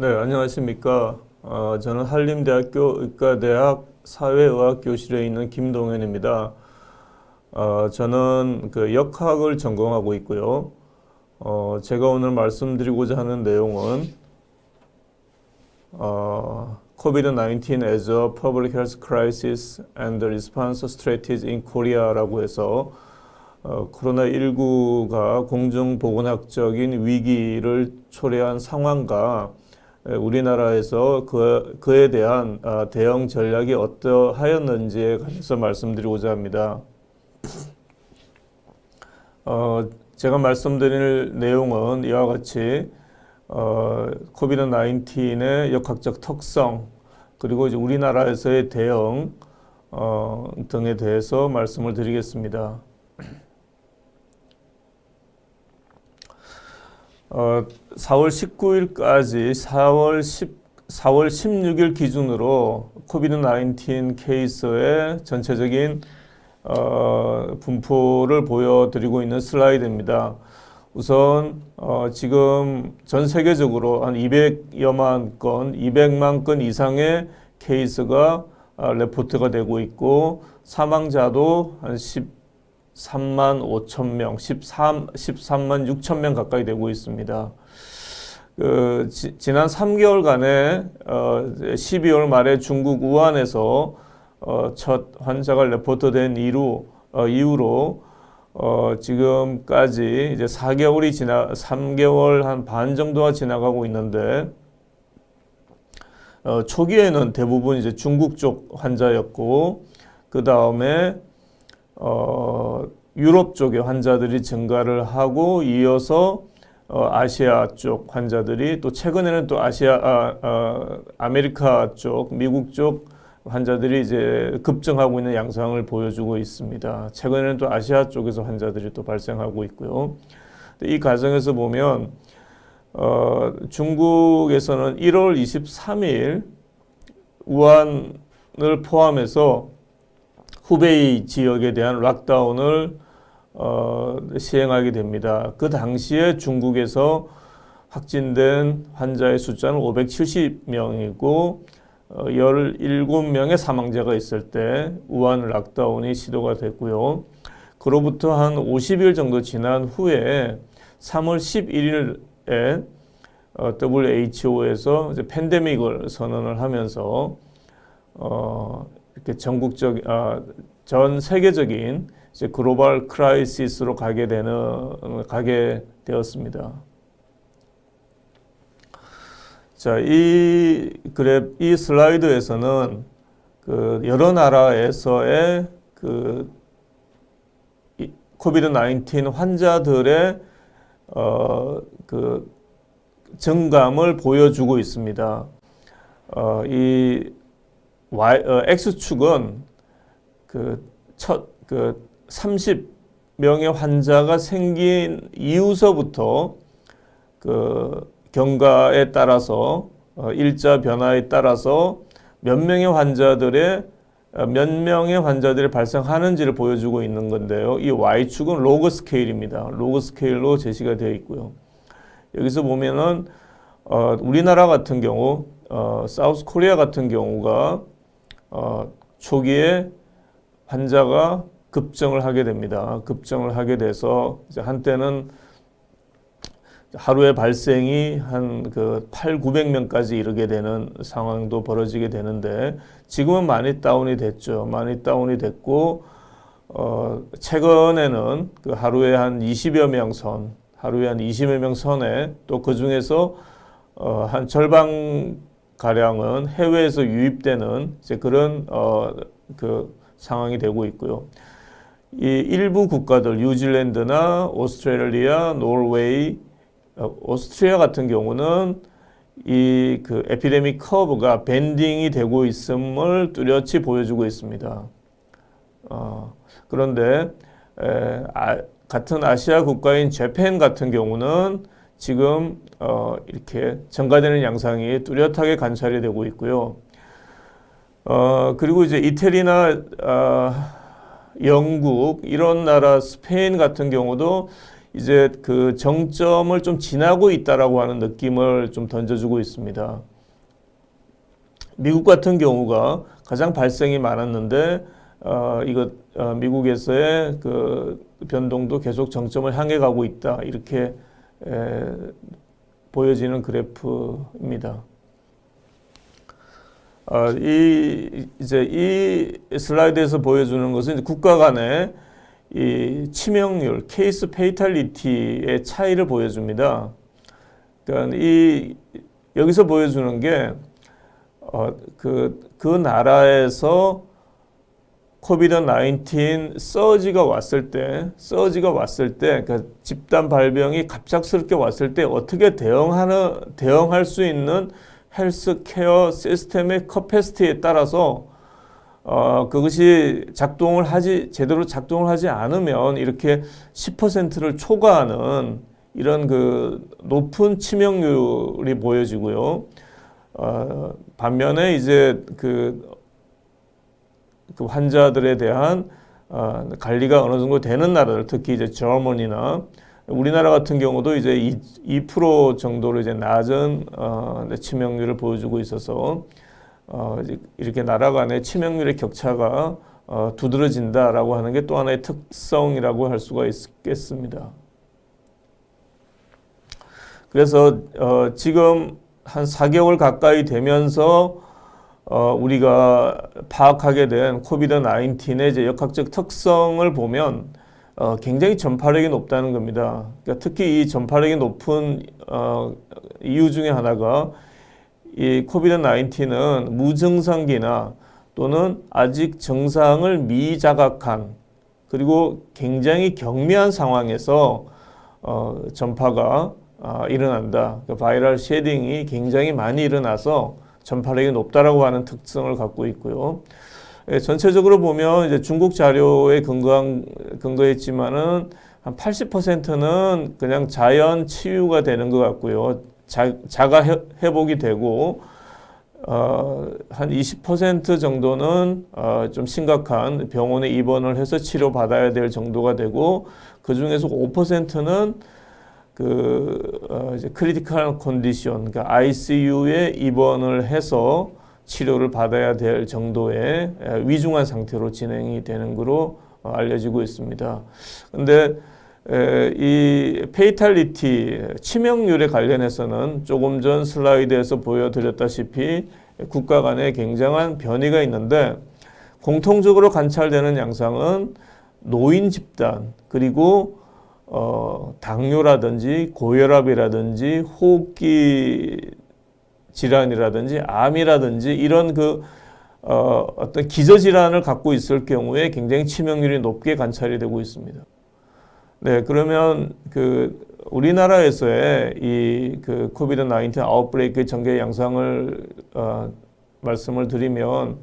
네, 안녕하십니까. 저는 한림대학교 의과대학 사회의학교실에 있는 김동현입니다. 저는 그 역학을 전공하고 있고요. 제가 오늘 말씀드리고자 하는 내용은 COVID-19 as a Public Health Crisis and the Response Strategies in Korea라고 해서 코로나19가 공중보건학적인 위기를 초래한 상황과 우리나라에서 그에 대한 대응 전략이 어떠하였는지에 관해서 말씀드리고자 합니다. 제가 말씀드릴 내용은 이와 같이 코비드-19의 역학적 특성 그리고 이제 우리나라에서의 대응 등에 대해서 말씀을 드리겠습니다. 4월 19일까지 4월 16일 기준으로 코비드-19 케이스의 전체적인 분포를 보여드리고 있는 슬라이드입니다. 우선 지금 전 세계적으로 한 200여만 건, 200만 건 이상의 케이스가 레포트가 되고 있고 사망자도 한 13만 5천 명, 13만 6천 명 가까이 되고 있습니다. 지난 3개월간에 12월 말에 중국 우한에서 첫 환자가 레포트된 이후로 지금까지 이제 3개월 한 반 정도가 지나가고 있는데 초기에는 대부분 이제 중국 쪽 환자였고 그 다음에 유럽 쪽의 환자들이 증가를 하고 이어서 아시아 쪽 환자들이 또 최근에는 또 아메리카 쪽, 미국 쪽 환자들이 이제 급증하고 있는 양상을 보여주고 있습니다. 최근에는 또 아시아 쪽에서 환자들이 또 발생하고 있고요. 이 과정에서 보면 중국에서는 1월 23일 우한을 포함해서 후베이 지역에 대한 락다운을 시행하게 됩니다. 그 당시에 중국에서 확진된 환자의 숫자는 570명이고 17명의 사망자가 있을 때 우한 락다운이 시도가 됐고요. 그로부터 한 50일 정도 지난 후에 3월 11일에 WHO에서 이제 팬데믹을 선언을 하면서 이렇게 전 세계적인 이제 글로벌 크라이시스로 가게 되었습니다. 자, 이 슬라이드에서는 그 여러 나라에서의 그 코비드-19 환자들의 그 증감을 보여주고 있습니다. X축은 그 30명의 환자가 생긴 이후서부터 그 경과에 따라서 일자 변화에 따라서 몇 명의 환자들이 발생하는지를 보여주고 있는 건데요. 이 Y축은 로그 스케일입니다. 로그 스케일로 제시가 되어 있고요. 여기서 보면은 우리나라 같은 경우 사우스 코리아 같은 경우가 초기에 환자가 급증을 하게 됩니다. 급증을 하게 돼서 이제 한때는 하루에 발생이 한 800~900명까지 이르게 되는 상황도 벌어지게 되는데 지금은 많이 다운이 됐죠. 많이 다운이 됐고 최근에는 그 하루에 한 20여 명 선에 또 그 중에서 한 절반 가량은 해외에서 유입되는 이제 그런 그 상황이 되고 있고요. 이 일부 국가들 뉴질랜드나 오스트레일리아, 노르웨이, 오스트리아 같은 경우는 이 그 에피데믹 커브가 밴딩이 되고 있음을 뚜렷이 보여주고 있습니다. 그런데 같은 아시아 국가인 재팬 같은 경우는 지금 이렇게 증가되는 양상이 뚜렷하게 관찰이 되고 있고요. 그리고 이제 이태리나 영국 이런 나라 스페인 같은 경우도 이제 그 정점을 좀 지나고 있다라고 하는 느낌을 좀 던져주고 있습니다. 미국 같은 경우가 가장 발생이 많았는데 미국에서의 그 변동도 계속 정점을 향해 가고 있다, 이렇게 보여지는 그래프입니다. 이 슬라이드에서 보여주는 것은 이제 국가 간의 이 치명률, 케이스 페이탈리티의 차이를 보여줍니다. 그러니까 여기서 보여주는 게 그 나라에서 코비드-19 서지가 왔을 때, 그러니까 집단 발병이 갑작스럽게 왔을 때 어떻게 대응할 수 있는 헬스케어 시스템의 커패시티에 따라서 그것이 제대로 작동을 하지 않으면 이렇게 10%를 초과하는 이런 그 높은 치명률이 보여지고요. 반면에 이제 그 환자들에 대한 관리가 어느 정도 되는 나라들, 특히 이제 저머니나 우리나라 같은 경우도 이제 2% 정도로 이제 낮은 치명률을 보여주고 있어서 이렇게 나라 간의 치명률의 격차가 두드러진다라고 하는 게 또 하나의 특성이라고 할 수가 있겠습니다. 그래서 지금 한 4개월 가까이 되면서 우리가 파악하게 된 코비드-19의 이제 역학적 특성을 보면 굉장히 전파력이 높다는 겁니다. 그러니까 특히 이 전파력이 높은 이유 중에 하나가 이 코비드-19은 무증상기나 또는 아직 증상을 미자각한, 그리고 굉장히 경미한 상황에서 전파가 일어난다. 그러니까 바이럴 쉐딩이 굉장히 많이 일어나서 전파력이 높다라고 하는 특성을 갖고 있고요. 전체적으로 보면 이제 중국 자료에 근거했지만은 한 80%는 그냥 자연 치유가 되는 것 같고요. 자가 회복이 되고 한 20% 정도는 좀 심각한 병원에 입원을 해서 치료받아야 될 정도가 되고, 그 중에서 5%는 이제 크리티컬 컨디션, 그러니까 ICU에 입원을 해서 치료를 받아야 될 정도의 위중한 상태로 진행이 되는 것으로 알려지고 있습니다. 근데 이 페이탈리티, 치명률에 관련해서는 조금 전 슬라이드에서 보여드렸다시피 국가 간에 굉장한 변이가 있는데, 공통적으로 관찰되는 양상은 노인 집단, 그리고 당뇨라든지 고혈압이라든지 호흡기 질환이라든지 암이라든지 이런 어떤 기저질환을 갖고 있을 경우에 굉장히 치명률이 높게 관찰이 되고 있습니다. 네, 그러면 우리나라에서의 이 코비드-19 아웃브레이크의 전개 양상을 말씀을 드리면,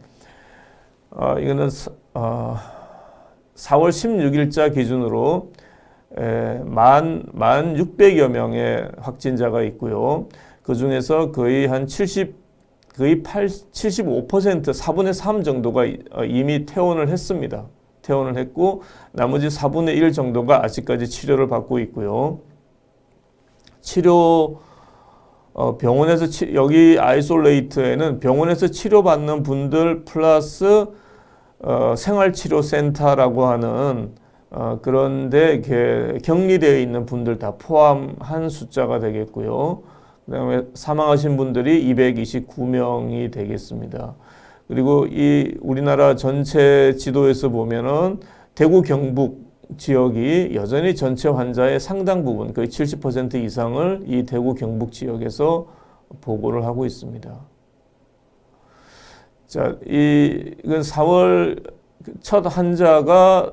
이거는 4월 16일자 기준으로 1,600여 명의 확진자가 있고요. 그 중에서 거의 75%, 4분의 3 정도가 이미 퇴원을 했습니다. 퇴원을 했고, 나머지 4분의 1 정도가 아직까지 치료를 받고 있고요. 병원에서 여기 아이솔레이트에는 병원에서 치료받는 분들 플러스 생활치료센터라고 하는 그런데 격리되어 있는 분들 다 포함한 숫자가 되겠고요. 그 다음에 사망하신 분들이 229명이 되겠습니다. 그리고 우리나라 전체 지도에서 보면은 대구 경북 지역이 여전히 전체 환자의 상당 부분, 거의 70% 이상을 이 대구 경북 지역에서 보고를 하고 있습니다. 자, 이건 4월 첫 환자가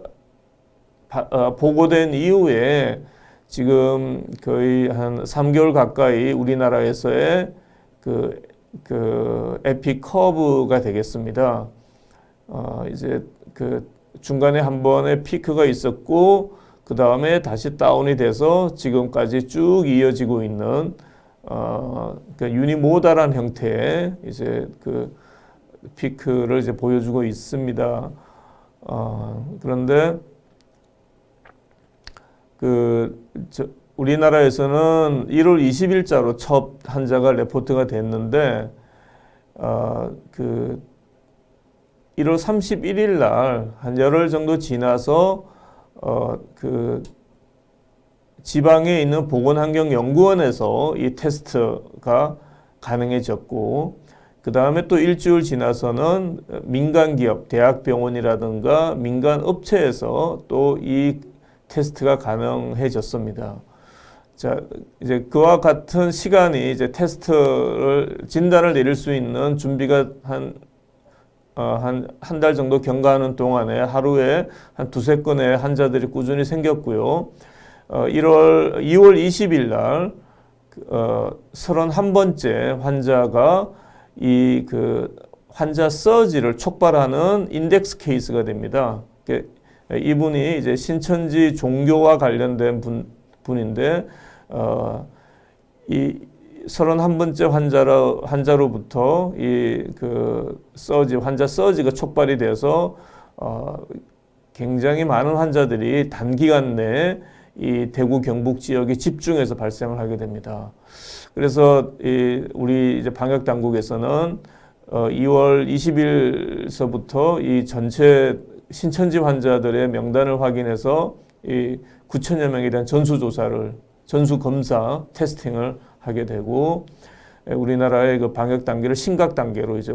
보고된 이후에 지금 거의 한 3개월 가까이 우리나라에서의 에피 커브가 되겠습니다. 이제 중간에 한 번의 피크가 있었고, 그 다음에 다시 다운이 돼서 지금까지 쭉 이어지고 있는 유니모달한 형태의 이제 피크를 이제 보여주고 있습니다. 그런데 우리나라에서는 1월 20일자로 첫 환자가 레포트가 됐는데, 1월 31일 날 한 열흘 정도 지나서 지방에 있는 보건환경연구원에서 이 테스트가 가능해졌고, 그 다음에 또 일주일 지나서는 민간기업, 대학병원이라든가 민간업체에서 또 이 테스트가 가능해졌습니다. 자, 이제 그와 같은 시간이 이제 진단을 내릴 수 있는 준비가 한 달 정도 경과하는 동안에 하루에 한 두세 건의 환자들이 꾸준히 생겼고요. 2월 20일 날 31번째 환자가 환자 서지를 촉발하는 인덱스 케이스가 됩니다. 이분이 이제 신천지 종교와 관련된 분인데, 이 31번째 환자로부터 환자 서지가 촉발이 돼서, 굉장히 많은 환자들이 단기간 내에 이 대구 경북 지역에 집중해서 발생을 하게 됩니다. 그래서 우리 이제 방역 당국에서는 2월 20일서부터 이 전체 신천지 환자들의 명단을 확인해서 이 9천여 명에 대한 전수 검사 테스팅을 하게 되고, 우리나라의 그 방역 단계를 심각 단계로 이제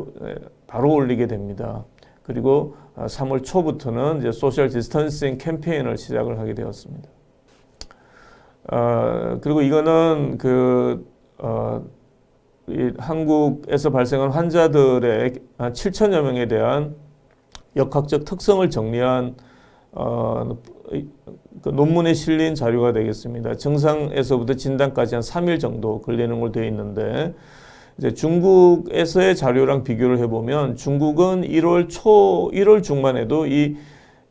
바로 올리게 됩니다. 그리고 3월 초부터는 이제 소셜 디스턴싱 캠페인을 시작을 하게 되었습니다. 그리고 이거는 이 한국에서 발생한 환자들의 한 7천여 명에 대한 역학적 특성을 정리한 논문에 실린 자료가 되겠습니다. 증상에서부터 진단까지 한 3일 정도 걸리는 걸로 되어 있는데, 이제 중국에서의 자료랑 비교를 해보면 중국은 1월 중만 해도 이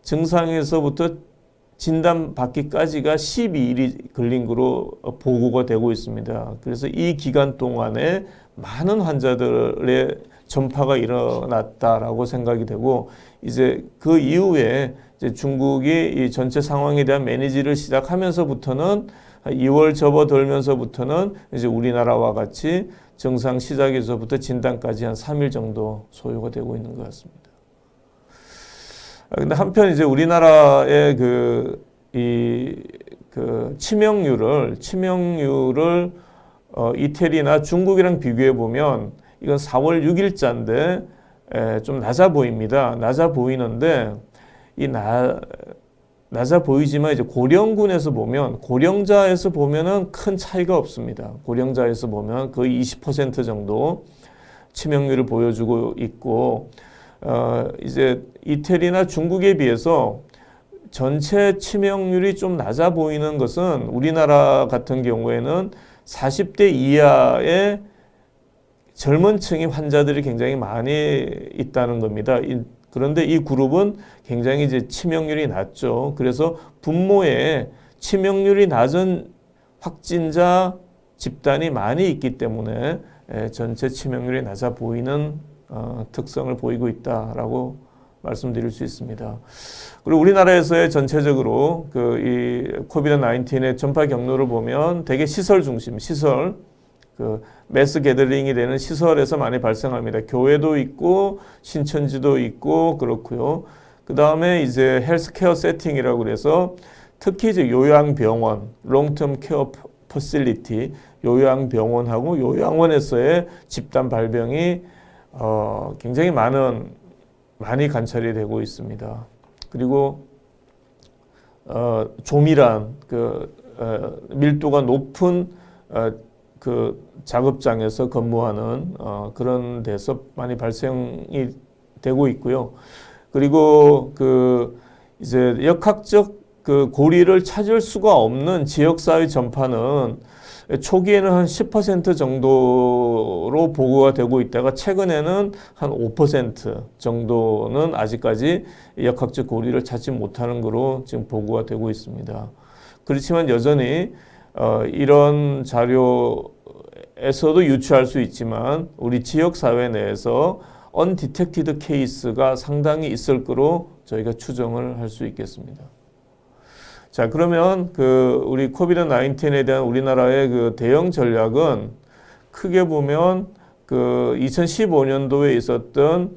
증상에서부터 진단받기까지가 12일이 걸린 거로 보고가 되고 있습니다. 그래서 이 기간 동안에 많은 환자들의 전파가 일어났다라고 생각이 되고, 이제 그 이후에 이제 중국이 이 전체 상황에 대한 매니지를 시작하면서부터는 2월 접어들면서부터는 이제 우리나라와 같이 증상 시작에서부터 진단까지 한 3일 정도 소요가 되고 있는 것 같습니다. 근데 한편 이제 우리나라의 치명률을 이태리나 중국이랑 비교해 보면 이건 4월 6일자인데 좀 낮아 보입니다. 낮아 보이는데 낮아 보이지만 이제 고령군에서 보면 고령자에서 보면은 큰 차이가 없습니다. 고령자에서 보면 거의 20% 정도 치명률을 보여주고 있고, 이제 이태리나 중국에 비해서 전체 치명률이 좀 낮아 보이는 것은 우리나라 같은 경우에는 40대 이하의 젊은 층의 환자들이 굉장히 많이 있다는 겁니다. 그런데 이 그룹은 굉장히 이제 치명률이 낮죠. 그래서 분모에 치명률이 낮은 확진자 집단이 많이 있기 때문에 전체 치명률이 낮아 보이는 특성을 보이고 있다라고 말씀드릴 수 있습니다. 그리고 우리나라에서의 전체적으로 이 코비드-19의 전파 경로를 보면 대개 시설 중심, 매스 게더링이 되는 시설에서 많이 발생합니다. 교회도 있고 신천지도 있고 그렇고요. 그 다음에 이제 헬스케어 세팅이라고 그래서 특히 이제 요양병원, 롱텀 케어 퍼실리티, 요양병원하고 요양원에서의 집단 발병이 굉장히 많이 관찰이 되고 있습니다. 그리고 조밀한 밀도가 높은 작업장에서 근무하는 그런 데서 많이 발생이 되고 있고요. 그리고 이제 역학적 고리를 찾을 수가 없는 지역사회 전파는 초기에는 한 10% 정도로 보고가 되고 있다가 최근에는 한 5% 정도는 아직까지 역학적 고리를 찾지 못하는 거로 지금 보고가 되고 있습니다. 그렇지만 여전히 이런 자료에서도 유추할 수 있지만 우리 지역사회 내에서 언디텍티드 케이스가 상당히 있을 거로 저희가 추정을 할 수 있겠습니다. 자, 그러면 우리 코비드 19에 대한 우리나라의 대응 전략은 크게 보면 2015년도에 있었던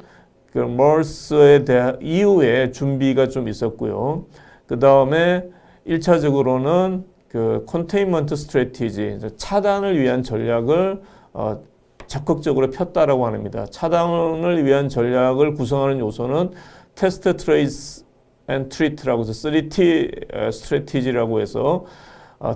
머스에 대한 이후에 준비가 좀 있었고요. 그 다음에 1차적으로는 컨테인먼트 스트래티지, 차단을 위한 전략을 적극적으로 폈다라고 합니다. 차단을 위한 전략을 구성하는 요소는 테스트, 트레이스 앤 트리트라고 해서 3T 스트래티지라고 해서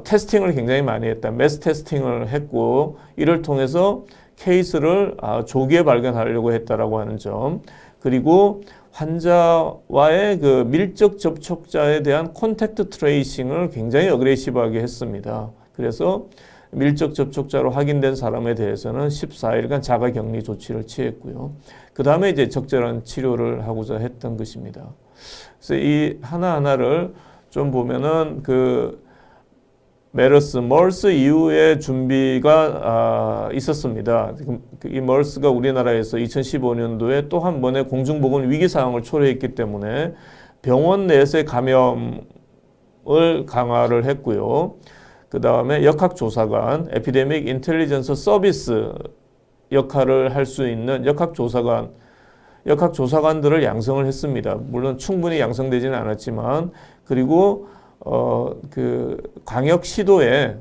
테스팅을 굉장히 많이 했다. 매스 테스팅을 했고 이를 통해서 케이스를 조기에 발견하려고 했다라고 하는 점. 그리고 환자와의 밀접 접촉자에 대한 콘택트 트레이싱을 굉장히 어그레시브하게 했습니다. 그래서 밀접 접촉자로 확인된 사람에 대해서는 14일간 자가 격리 조치를 취했고요. 그 다음에 이제 적절한 치료를 하고자 했던 것입니다. 그래서 이 하나하나를 좀 보면은 머스 이후에 준비가 있었습니다. 이 머스가 우리나라에서 2015년도에 또 한 번의 공중보건 위기 상황을 초래했기 때문에 병원 내에서의 감염을 강화를 했고요. 그 다음에 역학조사관, 에피데믹 인텔리전스 서비스 역할을 할 수 있는 역학조사관들을 양성을 했습니다. 물론 충분히 양성되지는 않았지만, 그리고 광역시도에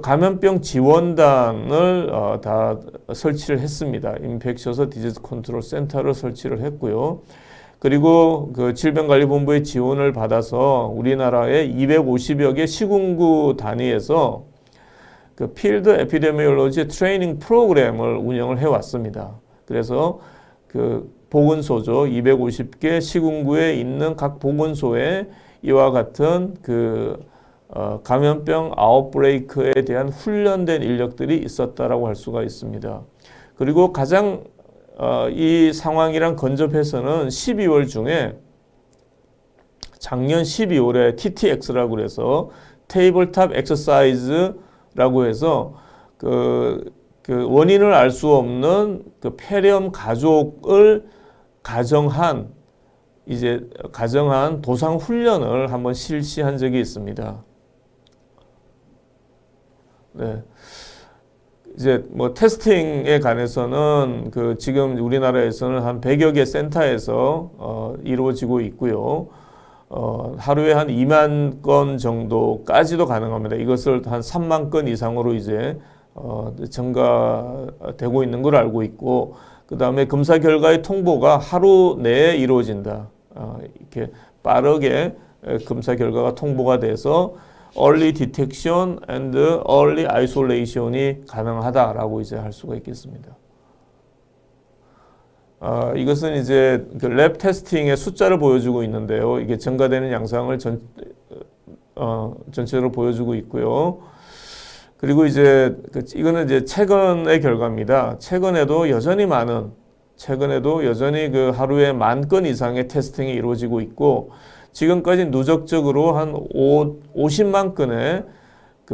감염병 지원단을 다 설치를 했습니다. 인펙셔스 디지즈 컨트롤 센터를 설치를 했고요. 그리고 질병관리본부의 지원을 받아서 우리나라의 250여 개 시군구 단위에서 필드 에피데미올로지 트레이닝 프로그램을 운영을 해왔습니다. 그래서 보건소죠. 250개 시군구에 있는 각 보건소에 이와 같은 감염병 아웃브레이크에 대한 훈련된 인력들이 있었다라고 할 수가 있습니다. 그리고 가장 이 상황이랑 근접해서는 12월 중에 작년 12월에 TTX라고 그래서 테이블탑 엑서사이즈라고 해서 원인을 알 수 없는 폐렴 가족을 가정한 도상 훈련을 한번 실시한 적이 있습니다. 네. 이제 테스팅에 관해서는 지금 우리나라에서는 한 100여 개 센터에서 이루어지고 있고요. 하루에 한 2만 건 정도까지도 가능합니다. 이것을 한 3만 건 이상으로 이제 증가되고 있는 걸 알고 있고, 그 다음에 검사 결과의 통보가 하루 내에 이루어진다. 이렇게 빠르게 검사 결과가 통보가 돼서 early detection and early isolation이 가능하다라고 이제 할 수가 있겠습니다. 이것은 이제 랩 테스팅의 숫자를 보여주고 있는데요. 이게 증가되는 양상을 전체적으로 보여주고 있고요. 그리고 이제 이거는 이제 최근의 결과입니다. 최근에도 여전히 하루에 10,000건 이상의 테스팅이 이루어지고 있고, 지금까지 누적적으로 한 50만 건의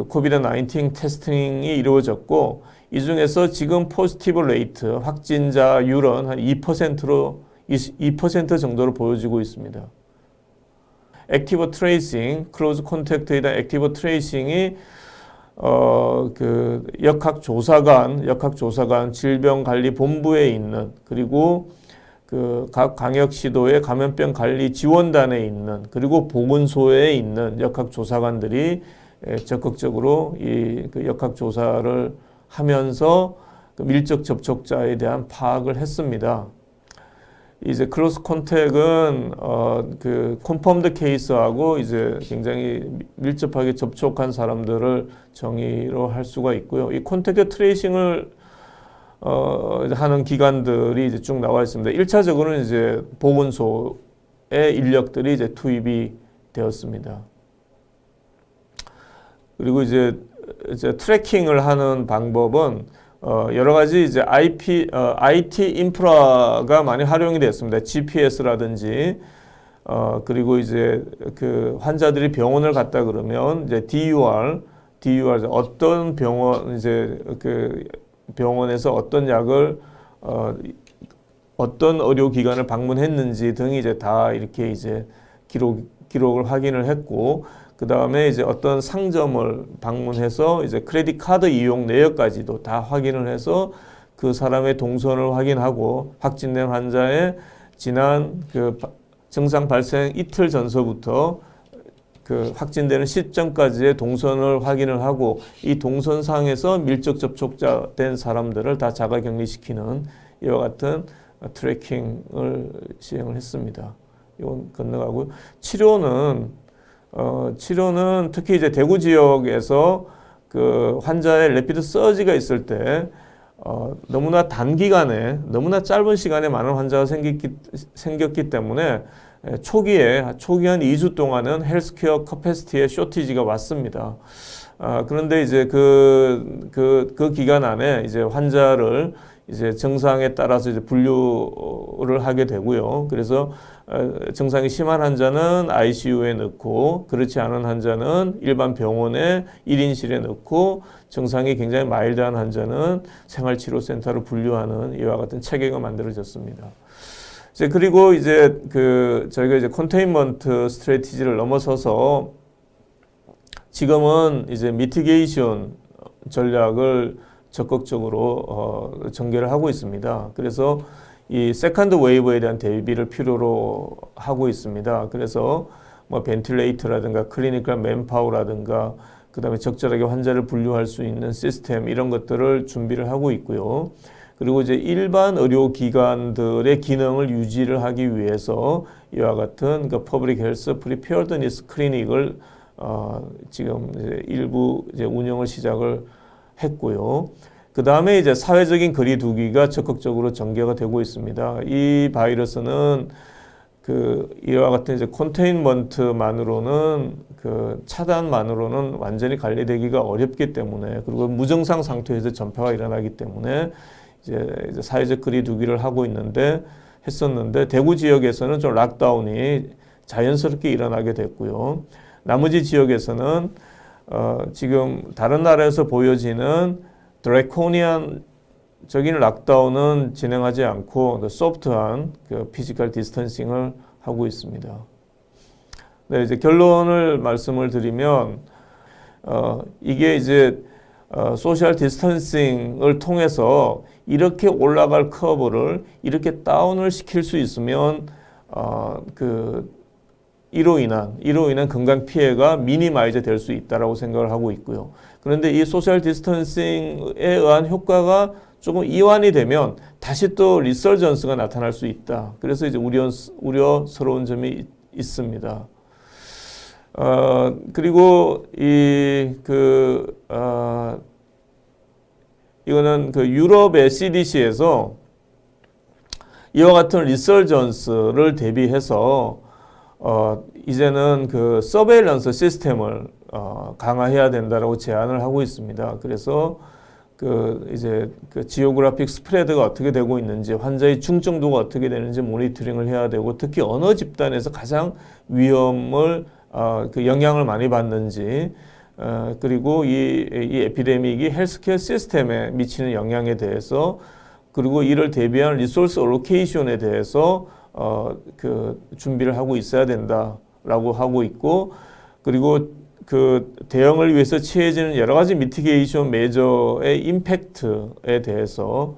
코비드 19 테스팅이 이루어졌고, 이 중에서 지금 포지티브 레이트, 확진자율은 한 2% 정도로 보여지고 있습니다. 액티브 트레이싱, 클로즈 컨택트에 대한 액티브 트레이싱이 역학조사관, 질병관리본부에 있는, 그리고 각 광역시도의 감염병 관리 지원단에 있는, 그리고 보건소에 있는 역학조사관들이 적극적으로 이 역학조사를 하면서 밀접 접촉자에 대한 파악을 했습니다. 이제 크로스 컨택은 컨펌드 케이스하고 이제 굉장히 밀접하게 접촉한 사람들을 정의로 할 수가 있고요. 이 컨택트 트레이싱을 하는 기관들이 이제 쭉 나와 있습니다. 1차적으로는 이제 보건소의 인력들이 이제 투입이 되었습니다. 그리고 이제 트래킹을 하는 방법은 여러 가지 이제 IT 인프라가 많이 활용이 됐습니다. GPS라든지 그리고 이제 환자들이 병원을 갔다 그러면 이제 DUR 어떤 병원 이제 병원에서 어떤 약을 어떤 의료기관을 방문했는지 등이 이제 다 이렇게 이제 기록을 확인을 했고, 그 다음에 이제 어떤 상점을 방문해서 이제 크레딧 카드 이용 내역까지도 다 확인을 해서 그 사람의 동선을 확인하고 확진된 환자의 지난 그 증상 발생 이틀 전서부터 그 확진되는 시점까지의 동선을 확인을 하고 이 동선상에서 밀접 접촉자 된 사람들을 다 자가격리시키는 이와 같은 트래킹을 시행을 했습니다. 이건 건너가고요. 치료는 특히 이제 대구 지역에서 그 환자의 레피드 서지가 있을 때 너무나 단기간에 너무나 짧은 시간에 많은 환자가 생겼기 때문에 초기에 한 2주 동안은 헬스케어 커패시티의 쇼티지가 왔습니다. 그런데 이제 그 기간 안에 이제 환자를 이제 증상에 따라서 이제 분류를 하게 되고요. 그래서 증상이 심한 환자는 ICU에 넣고 그렇지 않은 환자는 일반 병원에 1인실에 넣고 증상이 굉장히 마일드한 환자는 생활치료센터로 분류하는 이와 같은 체계가 만들어졌습니다. 이제 그리고 이제 저희가 이제 컨테인먼트 스트래티지를 넘어서서 지금은 이제 미티게이션 전략을 적극적으로 전개를 하고 있습니다. 그래서 이 세컨드 웨이브에 대한 대비를 필요로 하고 있습니다. 그래서 뭐 벤틸레이터라든가 클리니컬 맨파워라든가 그다음에 적절하게 환자를 분류할 수 있는 시스템 이런 것들을 준비를 하고 있고요. 그리고 이제 일반 의료기관들의 기능을 유지를 하기 위해서 이와 같은 그 퍼블릭 헬스 프리페어드니스 클리닉을 지금 이제 일부 이제 운영을 시작을 했고요. 그 다음에 이제 사회적인 거리두기가 적극적으로 전개가 되고 있습니다. 이 바이러스는 이와 같은 이제 컨테인먼트만으로는 차단만으로는 완전히 관리되기가 어렵기 때문에 그리고 무증상 상태에서 전파가 일어나기 때문에 이제 사회적 거리두기를 했었는데 대구 지역에서는 좀 락다운이 자연스럽게 일어나게 됐고요. 나머지 지역에서는 지금 다른 나라에서 보여지는 드래코니안적인 락다운은 진행하지 않고 소프트한 피지컬 디스턴싱을 하고 있습니다. 네, 이제 결론을 말씀을 드리면 이게 이제 소셜 디스턴싱을 통해서 이렇게 올라갈 커브를 이렇게 다운을 시킬 수 있으면 이로 인한 건강 피해가 미니마이즈 될 수 있다라고 생각을 하고 있고요. 그런데 이 소셜 디스턴싱에 의한 효과가 조금 이완이 되면 다시 또 리서전스가 나타날 수 있다. 그래서 이제 우려스러운 점이 있습니다. 그리고 이거는 유럽의 CDC에서 이와 같은 리서전스를 대비해서 이제는 서베일런스 시스템을 강화해야 된다라고 제안을 하고 있습니다. 그래서 이제 지오그래픽 스프레드가 어떻게 되고 있는지, 환자의 중증도가 어떻게 되는지 모니터링을 해야 되고, 특히 어느 집단에서 가장 영향을 많이 받는지, 그리고 이 에피데믹이 헬스케어 시스템에 미치는 영향에 대해서, 그리고 이를 대비한 리소스 어로케이션에 대해서 준비를 하고 있어야 된다라고 하고 있고, 그리고 대응을 위해서 취해지는 여러 가지 미티게이션 메저의 임팩트에 대해서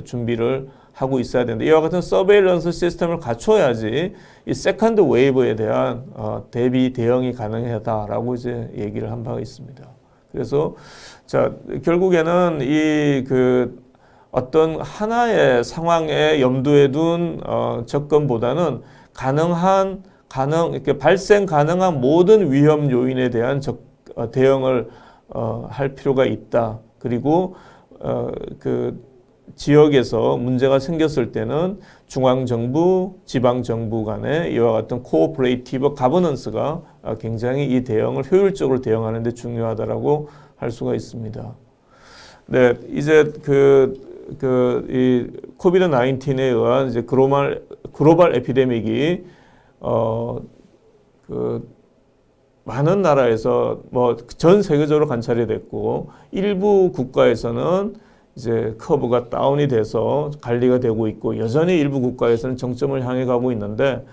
준비를 하고 있어야 된다. 이와 같은 서베일런스 시스템을 갖춰야지 이 세컨드 웨이브에 대한 대응이 가능하다라고 이제 얘기를 한 바가 있습니다. 그래서 결국에는 어떤 하나의 상황에 염두에 둔 접근보다는 이렇게 발생 가능한 모든 위험 요인에 대한 대응을 할 필요가 있다. 그리고 지역에서 문제가 생겼을 때는 중앙정부, 지방정부 간의 이와 같은 코오퍼레이티브 가버넌스가 굉장히 이 대응을 효율적으로 대응하는 데 중요하다라고 할 수가 있습니다. 네, 이제 이 코비드 19에 의한 이제 글로벌 에피데믹이 많은 나라에서 전 세계적으로 관찰이 됐고, 일부 국가에서는 이제 커브가 다운이 돼서 관리가 되고 있고, 여전히 일부 국가에서는 정점을 향해 가고 있는데,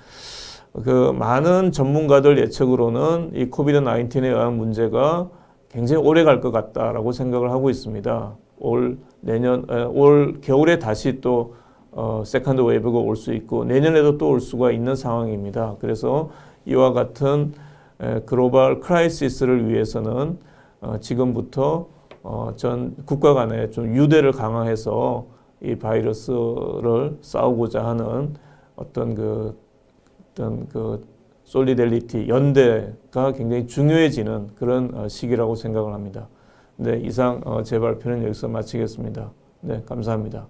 그 많은 전문가들 예측으로는 이 코비드 19에 의한 문제가 굉장히 오래 갈 것 같다라고 생각을 하고 있습니다. 올 겨울에 다시 또 세컨드 웨이브가 올 수 있고 내년에도 또 올 수가 있는 상황입니다. 그래서 이와 같은 글로벌 크라이시스를 위해서는 지금부터 전 국가 간에 좀 유대를 강화해서 이 바이러스를 싸우고자 하는 어떤 그 솔리데리티, 연대가 굉장히 중요해지는 그런 시기라고 생각을 합니다. 네, 이상 제 발표는 여기서 마치겠습니다. 네, 감사합니다.